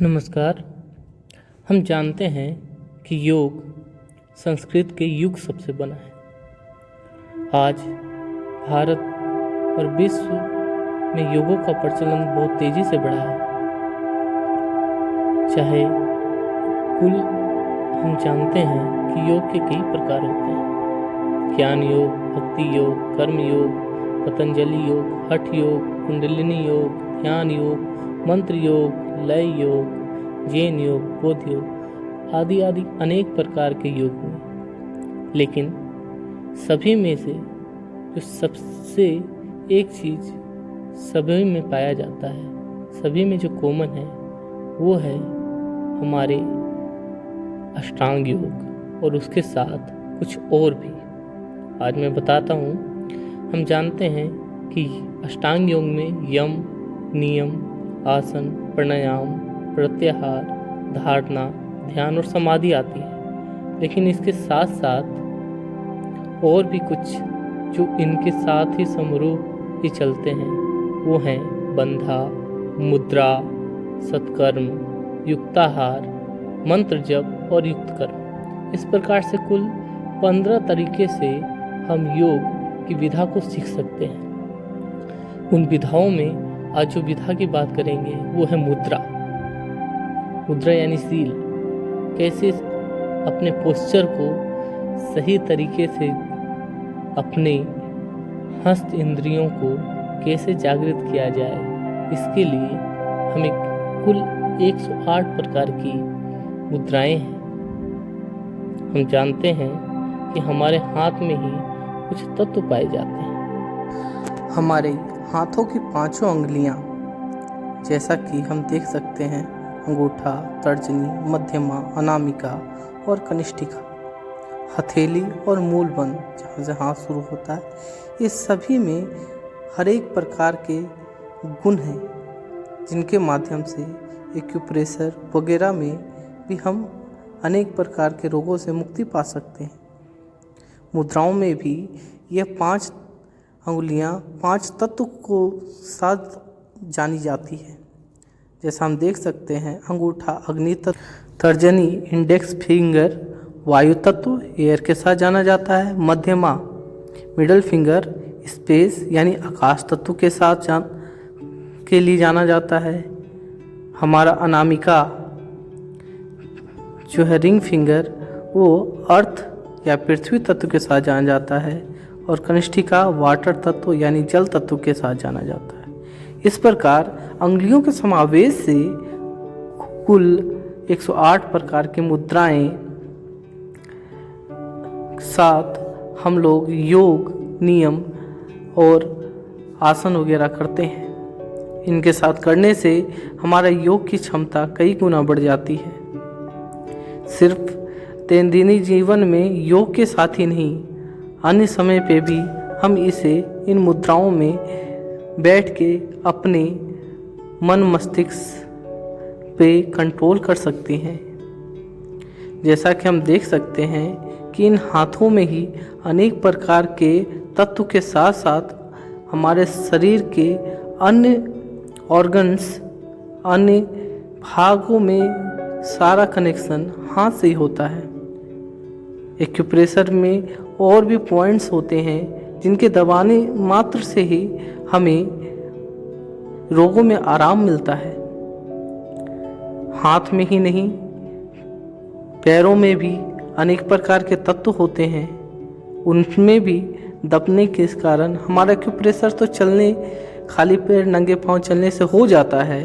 नमस्कार। हम जानते हैं कि योग संस्कृत के युग शब्द से बना है। आज भारत और विश्व में योगों का प्रचलन बहुत तेजी से बढ़ा है। चाहे कुल हम जानते हैं कि योग के कई प्रकार होते हैं। ज्ञान योग, भक्ति योग, कर्म योग, पतंजलि योग, हठ योग, कुंडलिनी योग, ध्यान योग, मंत्र योग, लय योग, जैन योग, बौद्ध योग आदि आदि अनेक प्रकार के योग हुए। लेकिन सभी में से जो सबसे एक चीज सभी में पाया जाता है, सभी में जो कॉमन है, वो है हमारे अष्टांग योग और उसके साथ कुछ और भी। आज मैं बताता हूँ। हम जानते हैं कि अष्टांग योग में यम, नियम, आसन, प्राणायाम, प्रत्याहार, धारणा, ध्यान और समाधि आती है। लेकिन इसके साथ साथ और भी कुछ जो इनके साथ ही समरूप ही चलते हैं, वो हैं बंधा, मुद्रा, सत्कर्म, युक्ताहार, मंत्र जप और युक्त कर्म। इस प्रकार से कुल 15 तरीके से हम योग की विधा को सीख सकते हैं। उन विधाओं में आज जो विधा की बात करेंगे वो है मुद्रा। मुद्रा यानी सील। कैसे अपने पोस्चर को सही तरीके से, अपने हस्त इंद्रियों को कैसे जागृत किया जाए, इसके लिए हमें कुल 108 प्रकार की मुद्राएं हैं। हम जानते हैं कि हमारे हाथ में ही कुछ तत्व पाए जाते हैं। हमारे हाथों की 5 अंगुलियां, जैसा कि हम देख सकते हैं, अंगूठा, तर्जनी, मध्यमा, अनामिका और कनिष्ठिका, हथेली और मूलबंद जहाँ से हाथ शुरू होता है, ये सभी में हर एक प्रकार के गुण हैं, जिनके माध्यम से एक्यूप्रेशर वगैरह में भी हम अनेक प्रकार के रोगों से मुक्ति पा सकते हैं। मुद्राओं में भी ये 5 अंगुलियां 5 तत्व को साथ जानी जाती है। जैसा हम देख सकते हैं, अंगूठा अग्नि तत्व, तर्जनी इंडेक्स फिंगर वायु तत्व एयर के साथ जाना जाता है, मध्यमा मिडल फिंगर स्पेस यानी आकाश तत्व के साथ के लिए जाना जाता है। हमारा अनामिका जो है रिंग फिंगर, वो अर्थ या पृथ्वी तत्व के साथ जाना जाता है, और कनिष्ठिका वाटर तत्व यानी जल तत्व के साथ जाना जाता है। इस प्रकार अंगुलियों के समावेश से कुल 108 प्रकार की मुद्राएं साथ हम लोग योग, नियम और आसन वगैरह करते हैं। इनके साथ करने से हमारा योग की क्षमता कई गुना बढ़ जाती है। सिर्फ दैनंदिन जीवन में योग के साथ ही नहीं, अन्य समय पे भी हम इसे इन मुद्राओं में बैठ के अपने मन मस्तिष्क पे कंट्रोल कर सकते हैं। जैसा कि हम देख सकते हैं कि इन हाथों में ही अनेक प्रकार के तत्व के साथ साथ हमारे शरीर के अन्य ऑर्गन्स, अन्य भागों में सारा कनेक्शन हाथ से ही होता है। एक्यूप्रेशर में और भी पॉइंट्स होते हैं जिनके दबाने मात्र से ही हमें रोगों में आराम मिलता है। हाथ में ही नहीं, पैरों में भी अनेक प्रकार के तत्व होते हैं। उनमें भी दबने के कारण हमारा एक्यूप्रेशर तो चलने, खाली पैर नंगे पांव चलने से हो जाता है,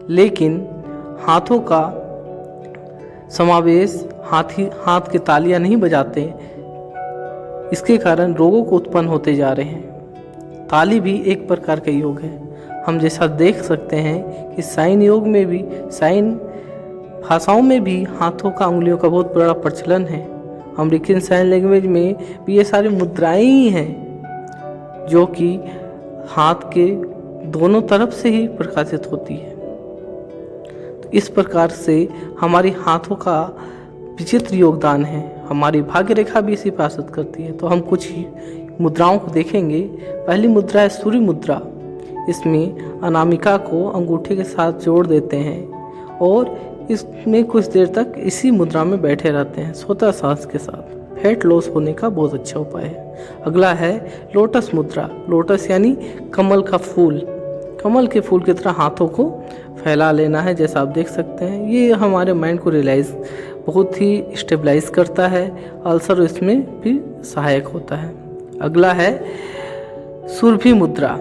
लेकिन हाथों का समावेश हाथ की तालियां नहीं बजाते। इसके कारण रोगों को उत्पन्न होते जा रहे हैं। ताली भी एक प्रकार का योग है। हम जैसा देख सकते हैं कि साइन योग में भी, साइन भाषाओं में भी हाथों का, उंगलियों का बहुत बड़ा प्रचलन है। अमेरिकन साइन लैंग्वेज में भी ये सारी मुद्राएं ही हैं जो कि हाथ के दोनों तरफ से ही प्रकाशित होती है। तो इस प्रकार से हमारी हाथों का विचित्र योगदान है। हमारी भाग्य रेखा भी इसी पर असर करती है। तो हम कुछ मुद्राओं को देखेंगे। पहली मुद्रा है सूर्य मुद्रा। इसमें अनामिका को अंगूठे के साथ जोड़ देते हैं और इसमें कुछ देर तक इसी मुद्रा में बैठे रहते हैं स्वतः सांस के साथ। फैट लॉस होने का बहुत अच्छा उपाय है। अगला है लोटस मुद्रा। लोटस यानी कमल का फूल। कमल के फूल की तरह हाथों को फैला लेना है, जैसा आप देख सकते हैं। ये हमारे माइंड को रियलाइज बहुत ही स्टेबलाइज करता है। अल्सर इसमें भी सहायक होता है। अगला है सुरभि मुद्रा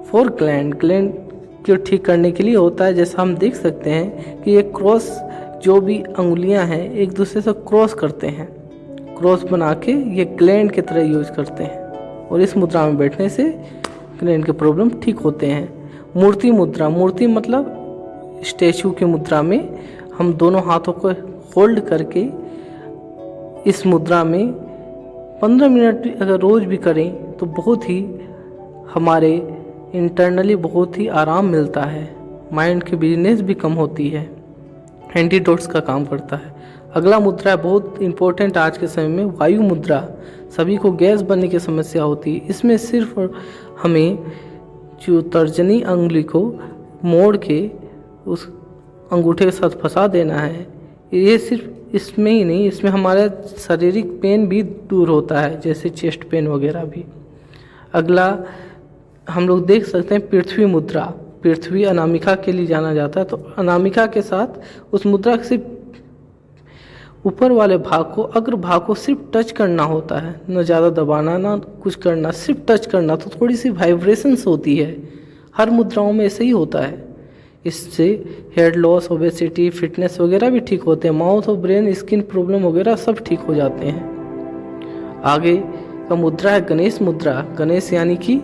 फॉर ग्लैंड को ठीक करने के लिए होता है। जैसा हम देख सकते हैं कि ये क्रॉस, जो भी अंगुलियां हैं एक दूसरे से क्रॉस करते हैं, क्रॉस बना के ये ग्लैंड की तरह यूज करते हैं और इस मुद्रा में बैठने से ग्लैंड के प्रॉब्लम ठीक होते हैं। मूर्ति मुद्रा, मूर्ति मतलब स्टैचू की मुद्रा में हम दोनों हाथों को होल्ड करके इस मुद्रा में 15 मिनट अगर रोज़ भी करें तो बहुत ही हमारे इंटरनली बहुत ही आराम मिलता है। माइंड की बिजनेस भी कम होती है, एंटीडोट्स का काम करता है। अगला मुद्रा बहुत इम्पोर्टेंट आज के समय में, वायु मुद्रा। सभी को गैस बनने की समस्या होती है। इसमें सिर्फ हमें जो तर्जनी अंगुली को मोड़ के उस अंगूठे के साथ फंसा देना है। ये सिर्फ इसमें ही नहीं, इसमें हमारा शारीरिक पेन भी दूर होता है, जैसे चेस्ट पेन वगैरह भी। अगला हम लोग देख सकते हैं पृथ्वी मुद्रा। पृथ्वी अनामिका के लिए जाना जाता है, तो अनामिका के साथ उस मुद्रा के सिर्फ ऊपर वाले भाग को, अग्र भाग को सिर्फ टच करना होता है, न ज़्यादा दबाना ना कुछ करना, सिर्फ टच करना। तो थोड़ी सी वाइब्रेशंस होती है। हर मुद्राओं में ऐसे ही होता है। इससे हेयर लॉस, ओबेसिटी, फिटनेस वगैरह भी ठीक होते हैं। माउथ और ब्रेन, स्किन प्रॉब्लम वगैरह सब ठीक हो जाते हैं। आगे का मुद्रा है गणेश मुद्रा। गणेश यानी कि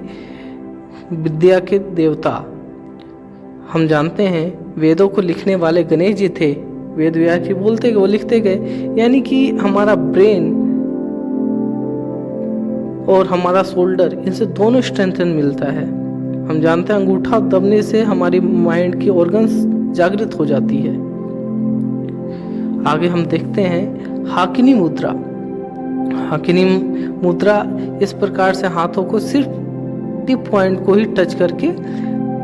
विद्या के देवता। हम जानते हैं वेदों को लिखने वाले गणेश जी थे। वेद व्यास जी बोलते गए, वो लिखते गए, यानी कि हमारा ब्रेन और हमारा शोल्डर, इनसे दोनों स्ट्रेंथन मिलता है। हम जानते हैं अंगूठा दबने से हमारी माइंड की ऑर्गन्स जागृत हो जाती है। आगे हम देखते हैं हाकिनी मुद्रा। हाकिनी मुद्रा इस प्रकार से हाथों को सिर्फ टिप पॉइंट को ही टच करके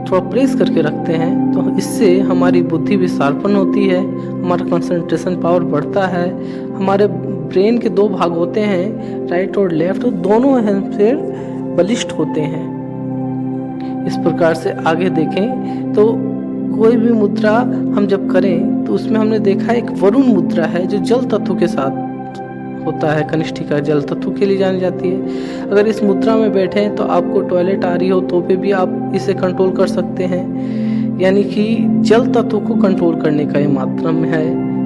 थोड़ा प्रेस करके रखते हैं, तो इससे हमारी बुद्धि भी शार्पन होती है, हमारा कंसंट्रेशन पावर बढ़ता है। हमारे ब्रेन के दो भाग होते हैं, राइट और लेफ्ट, तो दोनों हेमिस्फीयर बलिष्ठ होते हैं। इस प्रकार से आगे देखें तो कोई भी मुद्रा हम जब करें तो उसमें हमने देखा एक वरुण मुद्रा है जो जल तत्व के साथ होता है। कनिष्ठिका जल तत्व के लिए जानी जाती है। अगर इस मुद्रा में बैठे तो आपको टॉयलेट आ रही हो तो भी आप इसे कंट्रोल कर सकते हैं, यानी कि जल तत्व को कंट्रोल करने का ये माध्यम है।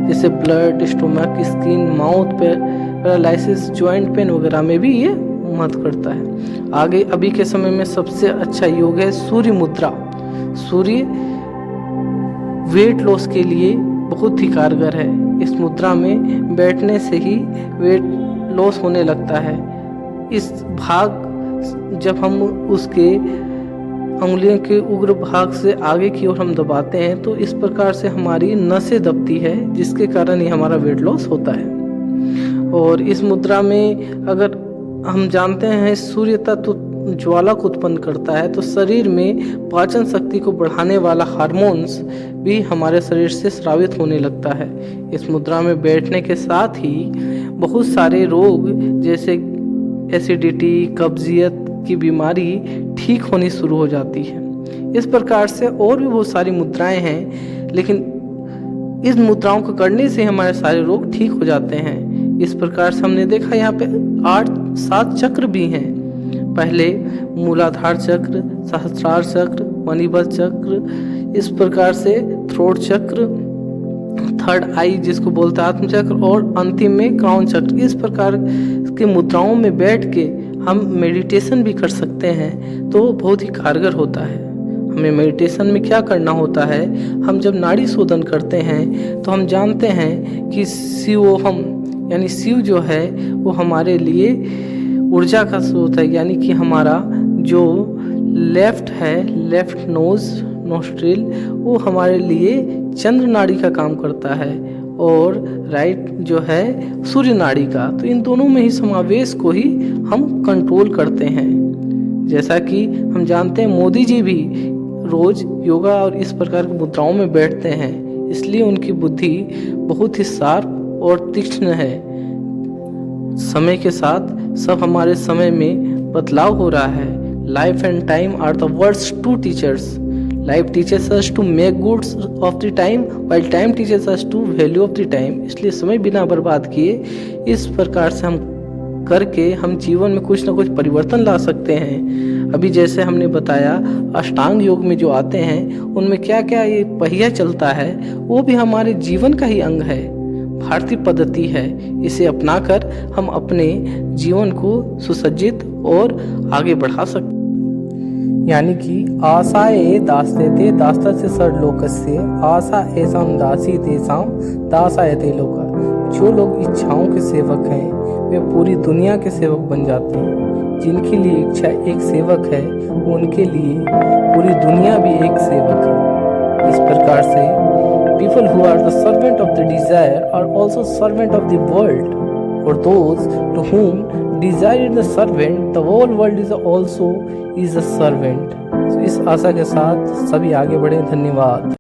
जैसे blood, stomach, skin, mouth, paralysis, joint pain वगैरह में भी ये मदद करता है। आगे अभी के समय में सबसे अच्छा योग है सूर्य मुद्रा। सूर्य वेट लॉस के लिए बहुत ही कारगर है। इस मुद्रा में बैठने से ही वेट लॉस होने लगता है। इस भाग जब हम उसके उंगलियों के उग्र भाग से आगे की ओर हम दबाते हैं तो इस प्रकार से हमारी नसें दबती है, जिसके कारण ही हमारा वेट लॉस होता है। और इस मुद्रा में अगर हम जानते हैं सूर्य तत्व ज्वाला को उत्पन्न करता है, तो शरीर में पाचन शक्ति को बढ़ाने वाला हार्मोन्स भी हमारे शरीर से स्रावित होने लगता है। इस मुद्रा में बैठने के साथ ही बहुत सारे रोग जैसे एसिडिटी, कब्जियत की बीमारी ठीक होनी शुरू हो जाती है। इस प्रकार से और भी बहुत सारी मुद्राएं हैं, लेकिन इस मुद्राओं को करने से हमारे सारे रोग ठीक हो जाते हैं। इस प्रकार से हमने देखा यहाँ पे 8-7 चक्र भी हैं। पहले मूलाधार चक्र, सहस्त्रार चक्र, मणिबद्ध चक्र, इस प्रकार से थ्रोट चक्र, थर्ड आई जिसको बोलते हैं आत्म चक्र, और अंतिम में क्राउन चक्र। इस प्रकार के मुद्राओं में बैठ के हम मेडिटेशन भी कर सकते हैं, तो बहुत ही कारगर होता है। हमें मेडिटेशन में क्या करना होता है, हम जब नाड़ी शोधन करते हैं तो हम जानते हैं कि शिवोहम यानी शिव जो है वो हमारे लिए ऊर्जा का स्रोत है, यानी कि हमारा जो लेफ्ट है, लेफ्ट नोस्ट्रिल, वो हमारे लिए चंद्र नाड़ी का काम करता है, और राइट जो है सूर्य नाड़ी का। तो इन दोनों में ही समावेश को ही हम कंट्रोल करते हैं। जैसा कि हम जानते हैं मोदी जी भी रोज योगा और इस प्रकार की मुद्राओं में बैठते हैं। इसलिए उनकी बुद्धि बहुत ही शार्प और तीक्ष्ण है। समय के साथ सब हमारे समय में बदलाव हो रहा है। Life and time are the world's two teachers. Life teaches us to make goods of the time, while time teaches us to value of the time. इसलिए समय बिना बर्बाद किए इस प्रकार से हम करके हम जीवन में कुछ ना कुछ परिवर्तन ला सकते हैं। अभी जैसे हमने बताया अष्टांग योग में जो आते हैं उनमें क्या क्या ये पहिया चलता है, वो भी हमारे जीवन का ही अंग है, भारतीय पद्धति है। इसे अपनाकर हम अपने जीवन को सुसज्जित और आगे बढ़ा सकते। यानी कि आशाए दास्यते दास्तस्य सर्वलोकस्य आशा एसाम दासी तेसाम दासायते लोका। जो लोग इच्छाओं के सेवक हैं वे पूरी दुनिया के सेवक बन जाते हैं। जिनके लिए इच्छा एक सेवक है उनके लिए पूरी दुनिया भी एक सेवक है। इस प्रकार से people who are the servant of the desire are also servant of the world. For those to whom desire is the servant, the whole world is also a servant. So इस आशा के साथ सभी आगे बढ़े। धन्यवाद।